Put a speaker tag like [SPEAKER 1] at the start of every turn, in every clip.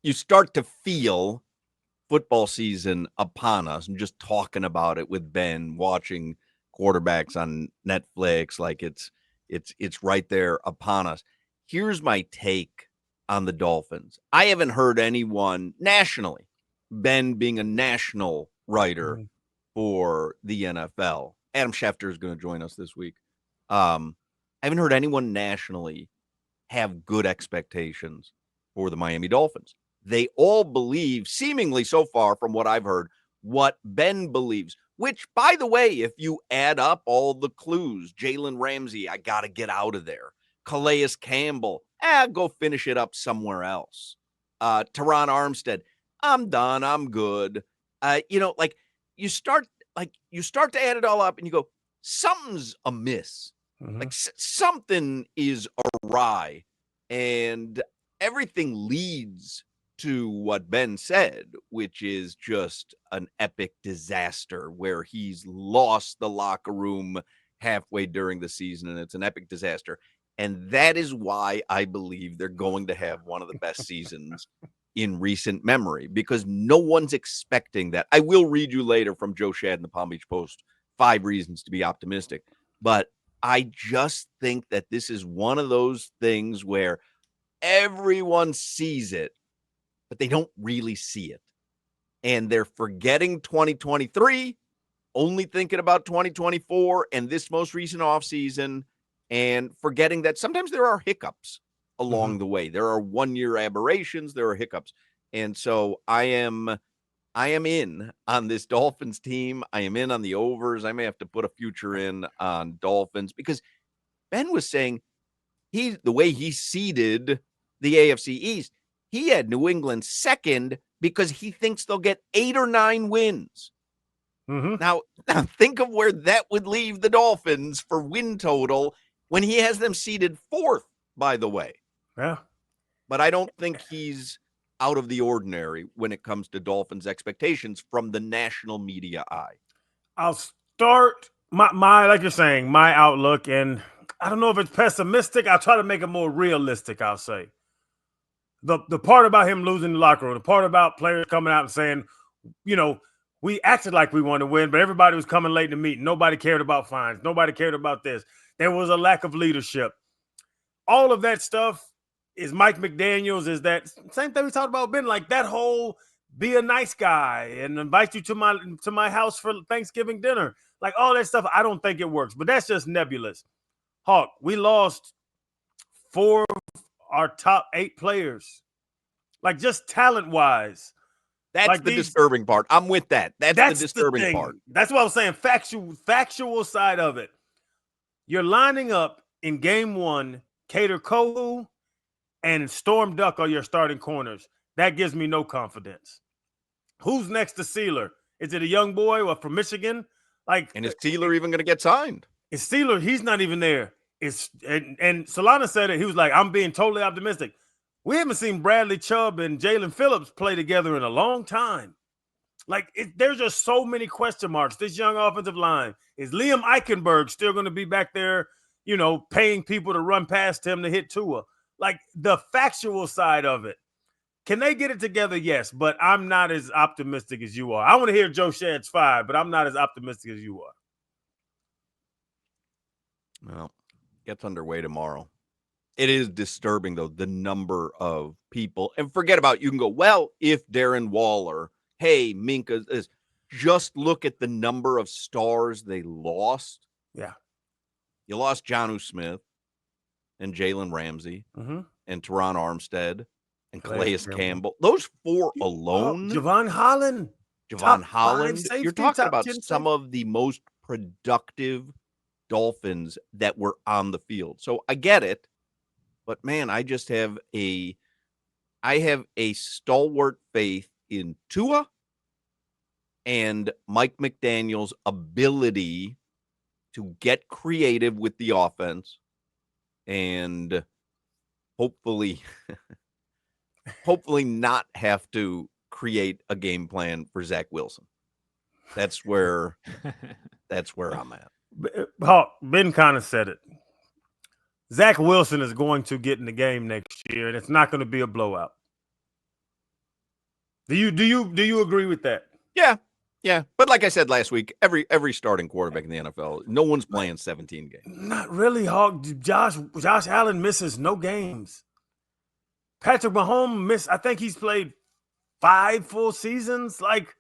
[SPEAKER 1] you start to feel football season upon us, and just talking about it with Ben, watching quarterbacks on Netflix, like it's right there upon us. Here's my take on the Dolphins. I haven't heard anyone nationally, Ben being a national writer for the NFL. Adam Schefter is going to join us this week. I haven't heard anyone nationally have good expectations for the Miami Dolphins. They all believe, seemingly so far from what I've heard, what Ben believes, which, by the way, if you add up all the clues, Jalen Ramsey, I got to get out of there. Calais Campbell, go finish it up somewhere else. Teron Armstead, I'm done. I'm good. Like you start to add it all up and you go, something's amiss. Like something is awry, and everything leads to what Ben said, which is just an epic disaster where he's lost the locker room halfway during the season, and it's an epic disaster. And that is why I believe they're going to have one of the best seasons in recent memory, because no one's expecting that. I will read you later from Joe Shad in the Palm Beach Post 5 reasons to be optimistic, but I just think that this is one of those things where everyone sees it, but they don't really see it. And they're forgetting 2023, only thinking about 2024 and this most recent offseason, and forgetting that sometimes there are hiccups along the way. There are one-year aberrations, there are hiccups. And so I am in on this Dolphins team. I am in on the overs. I may have to put a future in on Dolphins, because Ben was saying the way he seeded the AFC East, he had New England second because he thinks they'll get 8 or 9 wins. Now think of where that would leave the Dolphins for win total when he has them seeded 4th, by the way.
[SPEAKER 2] Yeah.
[SPEAKER 1] But I don't think he's out of the ordinary when it comes to Dolphins expectations from the national media eye.
[SPEAKER 2] I'll start my like you're saying, my outlook, and I don't know if it's pessimistic. I'll try to make it more realistic, I'll say. The part about him losing the locker room, the part about players coming out and saying, we acted like we wanted to win, but everybody was coming late to meet. Nobody cared about fines. Nobody cared about this. There was a lack of leadership. All of that stuff is Mike McDaniels, is that same thing we talked about, Ben, like that whole be a nice guy and invite you to my house for Thanksgiving dinner. Like all that stuff, I don't think it works, but that's just nebulous. Hawk, we lost 4 of our top 8 players, like just talent-wise.
[SPEAKER 1] That's
[SPEAKER 2] like
[SPEAKER 1] the disturbing part. I'm with that. That's the disturbing part.
[SPEAKER 2] That's what I was saying. Factual side of it. You're lining up in game 1, Cater Kohu and Storm Duck are your starting corners. That gives me no confidence. Who's next to Sealer? Is it a young boy or from Michigan?
[SPEAKER 1] And is Sealer even going to get signed?
[SPEAKER 2] Is Sealer? He's not even there. And Solana said it. He was like, I'm being totally optimistic. We haven't seen Bradley Chubb and Jalen Phillips play together in a long time. There's just so many question marks. This young offensive line. Is Liam Eichenberg still going to be back there, paying people to run past him to hit Tua? The factual side of it. Can they get it together? Yes, but I'm not as optimistic as you are. I want to hear Joe Shad's 5, but I'm not as optimistic as you are.
[SPEAKER 1] Well, gets underway tomorrow. It is disturbing, though, the number of people. And forget about, you can go, well, if Darren Waller, hey, Minka, just look at the number of stars they lost.
[SPEAKER 2] Yeah.
[SPEAKER 1] You lost Jonnu Smith and Jalen Ramsey and Teron Armstead and Calais Campbell. Those 4 alone.
[SPEAKER 2] Javon Holland.
[SPEAKER 1] You're talking about some of the most productive Dolphins that were on the field. So I get it. But man, I have a stalwart faith in Tua and Mike McDaniel's ability to get creative with the offense and hopefully not have to create a game plan for Zach Wilson. That's where I'm at.
[SPEAKER 2] Ben kind of said it. Zach Wilson is going to get in the game next year, and it's not going to be a blowout. Do you agree with that?
[SPEAKER 1] Yeah. But like I said last week, every starting quarterback in the NFL, no one's playing 17 games.
[SPEAKER 2] Not really, Hawk. Josh Allen misses no games. Patrick Mahomes missed. I think he's played 5 full seasons. Like,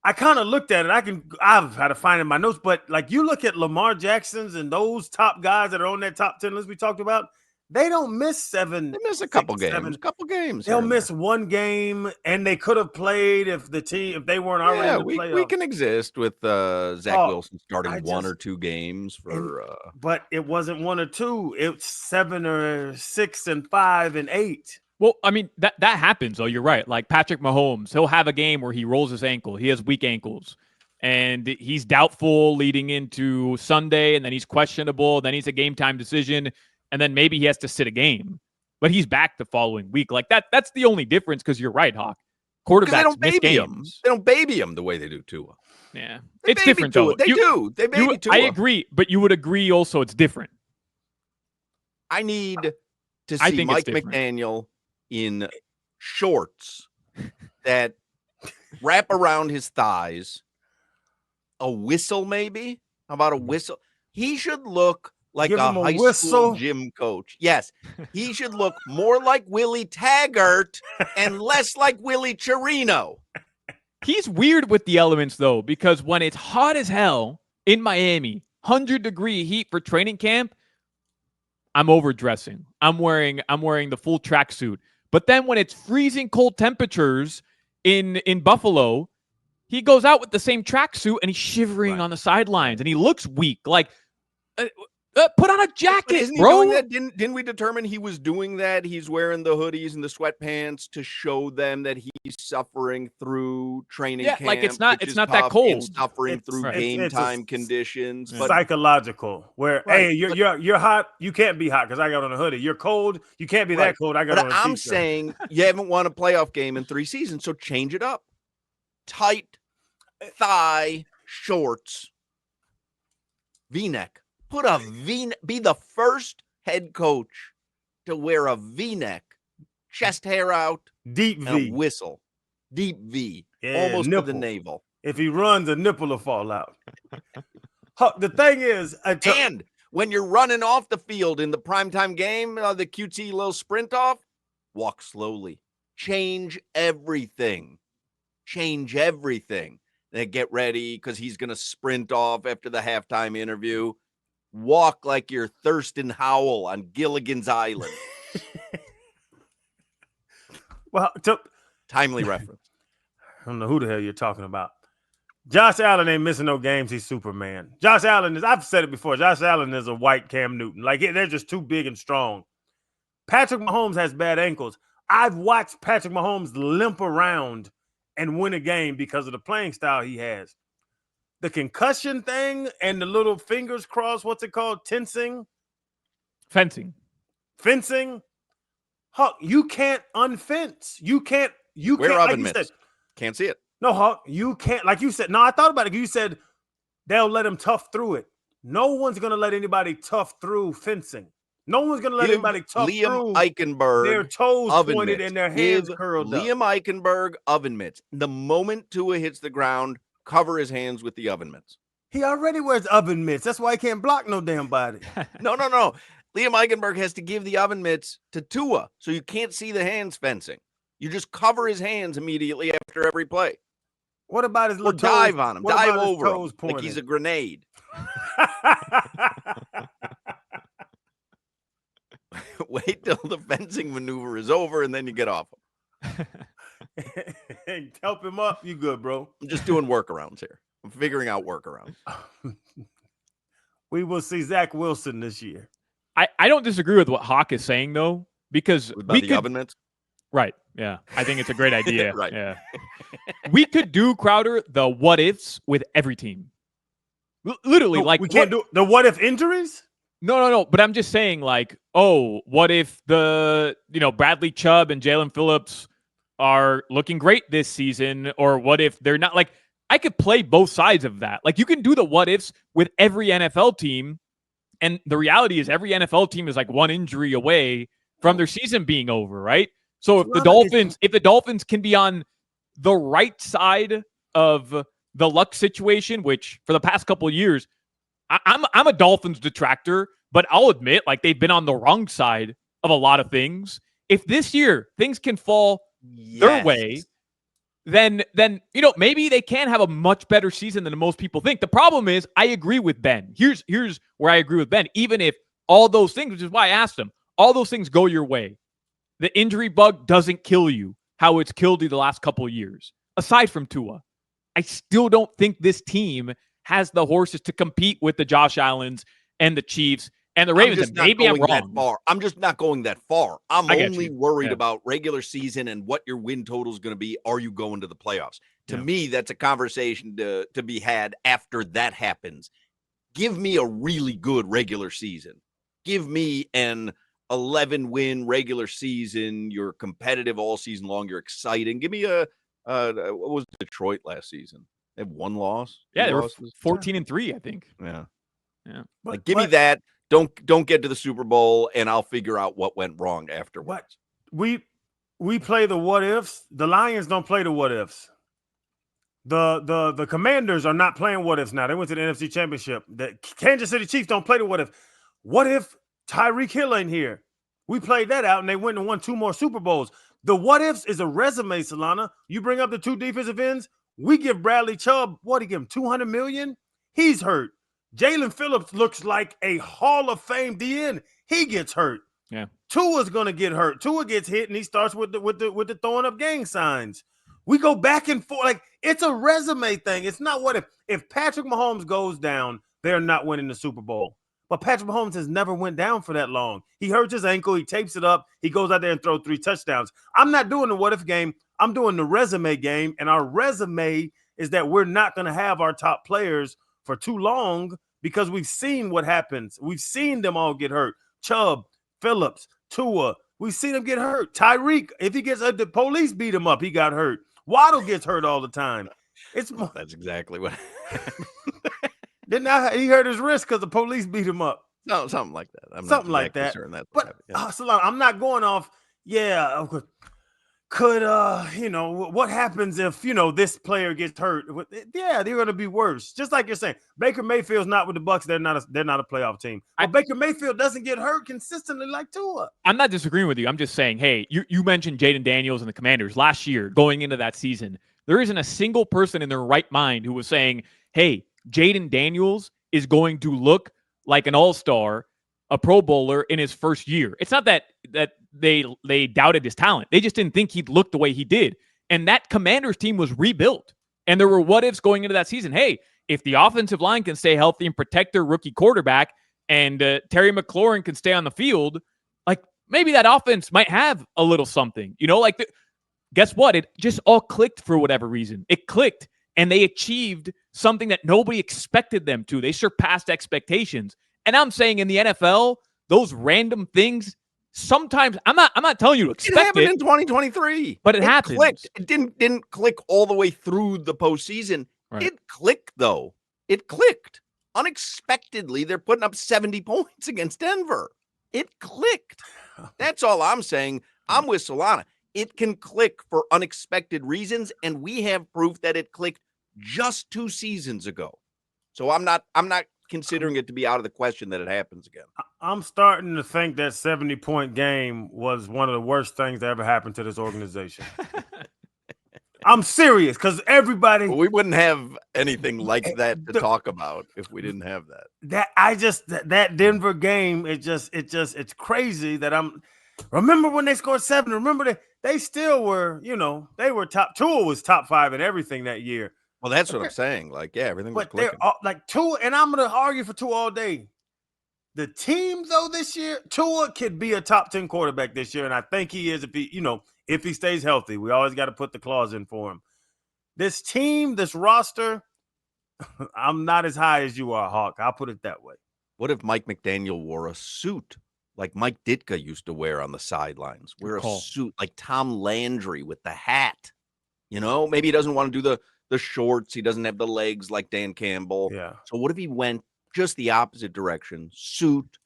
[SPEAKER 2] I kind of looked at it. I've had to find it in my notes, but like you look at Lamar Jackson's and those top guys that are on that top 10 list we talked about, they don't miss 7.
[SPEAKER 1] They miss a couple games.
[SPEAKER 2] They'll miss one game, and they could have played if they weren't already in the playoffs.
[SPEAKER 1] We can exist with Zach Wilson starting 1 or 2 games for.
[SPEAKER 2] But it wasn't 1 or 2. It's 7 or 6 and 5 and 8.
[SPEAKER 3] Well, I mean, that happens, though. You're right. Like Patrick Mahomes, he'll have a game where he rolls his ankle. He has weak ankles. And he's doubtful leading into Sunday, and then he's questionable. Then he's a game-time decision, and then maybe he has to sit a game. But he's back the following week. Like that's the only difference, because you're right, Hawk. Quarterbacks miss games.
[SPEAKER 1] They don't baby him the way they do Tua.
[SPEAKER 3] Yeah. It's different, though.
[SPEAKER 1] They do. They baby Tua.
[SPEAKER 3] I agree, but you would agree also it's different.
[SPEAKER 1] I need to see Mike McDaniel in shorts that wrap around his thighs, a whistle maybe. How about a whistle? He should look like a high school gym coach. Yes, he should look more like Willie Taggart and less like Willie Chirino.
[SPEAKER 3] He's weird with the elements, though, because when it's hot as hell in Miami, 100-degree heat for training camp, I'm overdressing. I'm wearing the full tracksuit. But then when it's freezing cold temperatures in Buffalo, he goes out with the same tracksuit and he's shivering on the sidelines and he looks weak. Like, put on a jacket, bro.
[SPEAKER 1] Didn't we determine he was doing that? He's wearing the hoodies and the sweatpants to show them that he's suffering through training camp.
[SPEAKER 3] Like it's not that cold.
[SPEAKER 1] Suffering through game time conditions.
[SPEAKER 2] But psychological. Where hey, you're hot, you can't be hot because I got on a hoodie. You're cold, you can't be that cold. I got on a t-shirt.
[SPEAKER 1] I'm saying you haven't won a playoff game in 3 seasons, so change it up. Tight thigh shorts, V-neck. Put a V. Be the first head coach to wear a V-neck, chest hair out,
[SPEAKER 2] deep V,
[SPEAKER 1] and a whistle, deep V, almost
[SPEAKER 2] nipple.
[SPEAKER 1] to the navel.
[SPEAKER 2] If he runs, a nipple will fall out. The thing is,
[SPEAKER 1] and when you're running off the field in the primetime game, the QT little sprint off, walk slowly. Change everything. Then get ready because he's going to sprint off after the halftime interview. Walk like you're Thurston Howell on Gilligan's Island.
[SPEAKER 2] Well,
[SPEAKER 1] timely reference.
[SPEAKER 2] I don't know who the hell you're talking about. Josh Allen ain't missing no games. He's Superman. Josh Allen is, I've said it before, Josh Allen is a white Cam Newton. Like, they're just too big and strong. Patrick Mahomes has bad ankles. I've watched Patrick Mahomes limp around and win a game because of the playing style he has. The concussion thing and the little fingers crossed, what's it called? Fencing. Huck, you can't unfence. You can't
[SPEAKER 1] oven mitts. Can't see it.
[SPEAKER 2] No, Huck, you can't. Like you said, no, I thought about it. You said they'll let him tough through it. No one's going to let anybody tough through fencing. No one's going to let anybody tough through
[SPEAKER 1] Eichenberg
[SPEAKER 2] their toes pointed
[SPEAKER 1] mitts.
[SPEAKER 2] and their hands curled up.
[SPEAKER 1] Liam Eichenberg oven mitts. The moment Tua hits the ground, cover his hands with the oven mitts.
[SPEAKER 2] He already wears oven mitts. That's why he can't block no damn body.
[SPEAKER 1] No. Liam Eichenberg has to give the oven mitts to Tua, so you can't see the hands fencing. You just cover his hands immediately after every play.
[SPEAKER 2] What about his little
[SPEAKER 1] dive on him? Dive over him like he's a grenade. Wait till the fencing maneuver is over, and then you get off him.
[SPEAKER 2] Help him up. You good, bro?
[SPEAKER 1] I'm just doing workarounds here. I'm figuring out workarounds.
[SPEAKER 2] We will see Zach Wilson this year.
[SPEAKER 3] I don't disagree with what Hoch is saying, though, because
[SPEAKER 1] the oven mitts.
[SPEAKER 3] Right. Yeah. I think it's a great idea.
[SPEAKER 1] Right.
[SPEAKER 3] Yeah. We could do, Crowder, the what ifs with every team. Literally,
[SPEAKER 2] no,
[SPEAKER 3] like
[SPEAKER 2] we can't do the what if injuries.
[SPEAKER 3] No. But I'm just saying, like, what if Bradley Chubb and Jalen Phillips are looking great this season, or what if they're not? Like, I could play both sides of that. Like, you can do the what ifs with every NFL team, and the reality is every NFL team is like one injury away from their season being over, right? So if the Dolphins can be on the right side of the luck situation, which for the past couple of years, I'm a Dolphins detractor, but I'll admit, like, they've been on the wrong side of a lot of things. If this year things can fall their way, then maybe they can have a much better season than most people think. The problem is, I agree with Ben. Here's where I agree with Ben. Even if all those things, which is why I asked him, all those things go your way, the injury bug doesn't kill you how it's killed you the last couple of years. Aside from Tua, I still don't think this team has the horses to compete with the Josh Allens and the Chiefs and the Ravens. And maybe I'm wrong.
[SPEAKER 1] I'm just not going that far. I'm only worried
[SPEAKER 3] Yeah.
[SPEAKER 1] about regular season and what your win total is going to be. Are you going to the playoffs? To me, that's a conversation to be had after that happens. Give me a really good regular season. Give me an 11-win regular season. You're competitive all season long. You're exciting. Give me a what was Detroit last season? They have one loss.
[SPEAKER 3] Yeah, they were 14-3, I think.
[SPEAKER 1] Yeah.
[SPEAKER 2] But,
[SPEAKER 1] give me that. Don't get to the Super Bowl, and I'll figure out what went wrong afterwards.
[SPEAKER 2] We play the what ifs. The Lions don't play the what ifs. The Commanders are not playing what ifs now. They went to the NFC Championship. The Kansas City Chiefs don't play the what if. What if Tyreek Hill ain't here? We played that out, and they went and won 2 more Super Bowls. The what ifs is a resume, Solana. You bring up the 2 defensive ends. We give Bradley Chubb, what do you give him, $200 million? He's hurt. Jalen Phillips looks like a Hall of Fame DN. He gets hurt.
[SPEAKER 3] Yeah.
[SPEAKER 2] Tua's gonna get hurt. Tua gets hit, and he starts with the throwing up gang signs. We go back and forth. Like, it's a resume thing. It's not what if Patrick Mahomes goes down, they're not winning the Super Bowl. But Patrick Mahomes has never went down for that long. He hurts his ankle. He tapes it up. He goes out there and throws 3 touchdowns. I'm not doing the what-if game. I'm doing the resume game. And our resume is that we're not going to have our top players for too long because we've seen what happens. We've seen them all get hurt. Chubb, Phillips, Tua. We've seen them get hurt. Tyreek, if he gets the police beat him up, he got hurt. Waddle gets hurt all the time.
[SPEAKER 1] That's exactly what happened.
[SPEAKER 2] He hurt his wrist because the police beat him up.
[SPEAKER 1] No, something like that. I'm
[SPEAKER 2] something
[SPEAKER 1] not
[SPEAKER 2] like that.
[SPEAKER 1] That's
[SPEAKER 2] but Solana, I'm not going off. Yeah, could what happens if this player gets hurt? Yeah, they're going to be worse. Just like you're saying, Baker Mayfield's not with the Bucs. They're not a playoff team. But Baker Mayfield doesn't get hurt consistently like Tua.
[SPEAKER 3] I'm not disagreeing with you. I'm just saying, hey, you mentioned Jaden Daniels and the Commanders last year going into that season. There isn't a single person in their right mind who was saying, hey, Jaden Daniels is going to look like an all-star, a Pro Bowler in his first year. It's not that they doubted his talent. They just didn't think he'd look the way he did. And that Commanders team was rebuilt. And there were what-ifs going into that season. Hey, if the offensive line can stay healthy and protect their rookie quarterback and Terry McLaurin can stay on the field, like, maybe that offense might have a little something. Guess what? It just all clicked for whatever reason. It clicked. And they achieved something that nobody expected them to. They surpassed expectations. And I'm saying in the NFL, those random things, sometimes I'm not telling you to expect it.
[SPEAKER 1] Happened in 2023.
[SPEAKER 3] But it happened.
[SPEAKER 1] Clicked. It didn't click all the way through the postseason. Right. It clicked, though. It clicked. Unexpectedly, they're putting up 70 points against Denver. It clicked. That's all I'm saying. I'm with Solana. It can click for unexpected reasons, and we have proof that it clicked just 2 seasons ago. So I'm not considering it to be out of the question that it happens again.
[SPEAKER 2] I'm starting to think that 70-point game was one of the worst things that ever happened to this organization. I'm serious, because everybody.
[SPEAKER 1] Well, we wouldn't have anything like that to talk about if we didn't have that.
[SPEAKER 2] That Denver game, it's crazy that I'm. Remember when they scored 7? Remember they still were, they were top. Tua was top 5 in everything that year.
[SPEAKER 1] Well, that's what I'm saying. Like, yeah, everything was clicking.
[SPEAKER 2] They're like Tua, and I'm going to argue for Tua all day. The team, though, this year, Tua could be a top 10 quarterback this year, and I think he is if he stays healthy. We always got to put the clause in for him. This team, this roster, I'm not as high as you are, Hawk. I'll put it that way.
[SPEAKER 1] What if Mike McDaniel wore a suit like Mike Ditka used to wear on the sidelines? Wear a suit like Tom Landry with the hat. Maybe he doesn't want to do the shorts. He doesn't have the legs like Dan Campbell.
[SPEAKER 2] Yeah.
[SPEAKER 1] So what if he went just the opposite direction? Suit,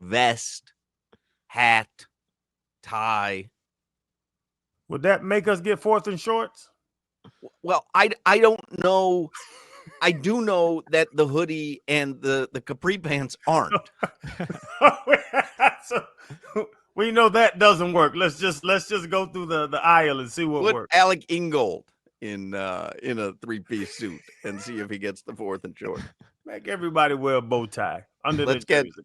[SPEAKER 1] vest, hat, tie.
[SPEAKER 2] Would that make us get 4th and shorts?
[SPEAKER 1] Well, I don't know. I do know that the hoodie and the capri pants aren't.
[SPEAKER 2] So, we know that doesn't work. Let's just go through the aisle and see what
[SPEAKER 1] Put
[SPEAKER 2] works.
[SPEAKER 1] Alec Ingold in a 3-piece suit and see if he gets the 4th and short.
[SPEAKER 2] Make everybody wear a bow tie under
[SPEAKER 1] Let's
[SPEAKER 2] their
[SPEAKER 1] get
[SPEAKER 2] jersey.